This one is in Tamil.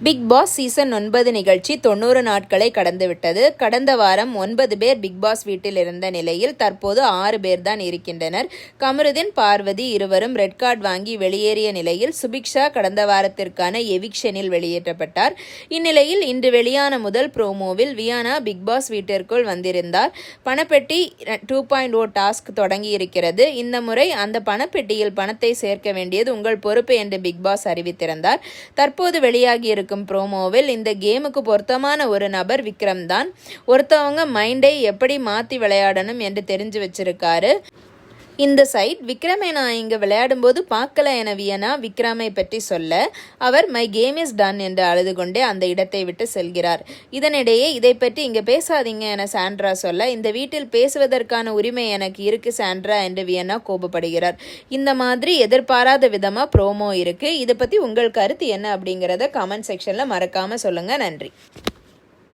பிக் பாஸ் சீசன் 9 நிகழ்ச்சி 90 நாட்களை கடந்துவிட்டது. கடந்த வாரம் 9 பேர் பிக் பாஸ் வீட்டில் இருந்த நிலையில் தற்போது 6 பேர் தான் இருக்கின்றனர். கமருதீன், பார்வதி இருவரும் ரெட் கார்டு வாங்கி வெளியேறிய நிலையில் சுபிக்ஷா கடந்த வாரத்திற்கான எவிக்ஷனில் வெளியேற்றப்பட்டார். இந்நிலையில் இன்று வெளியான முதல் ப்ரோமோவில் வியானா பிக் பாஸ் வீட்டிற்குள் வந்திருந்தார். பணப்பெட்டி 2.0 டாஸ்க் தொடங்கி இருக்கிறது. இந்த முறை அந்த பணப்பெட்டியில் பணத்தை சேர்க்க வேண்டியது உங்கள் பொறுப்பு என்று பிக் பாஸ் அறிவித்திருந்தார். தற்போது வெளியாகி இருக்கும் ப்ரோமோவில் இந்த கேமுக்கு பொருத்தமான ஒரு நபர் விக்ரம் தான். ஒருத்தவங்க மைண்டை எப்படி மாற்றி விளையாடணும் என்று தெரிஞ்சு வச்சிருக்காரு. இந்த சைட் விக்ரமை நான் இங்கே விளையாடும்போது பார்க்கல என வியனா விக்ரமை பற்றி சொல்ல, அவர் மை கேம் இஸ் டன் என்று அழுது கொண்டே அந்த இடத்தை விட்டு செல்கிறார். இதனிடையே இதை பற்றி இங்கே பேசாதீங்க என சாண்ட்ரா சொல்ல, இந்த வீட்டில் பேசுவதற்கான உரிமை எனக்கு இருக்கு சாண்ட்ரா என்று வியனா கோபப்படுகிறார். இந்த மாதிரி எதிர்பாராத விதமாக ப்ரோமோ இருக்கு. இதை பற்றி உங்கள் கருத்து என்ன அப்படிங்கிறத கமெண்ட் செக்ஷனில் மறக்காமல் சொல்லுங்கள். நன்றி.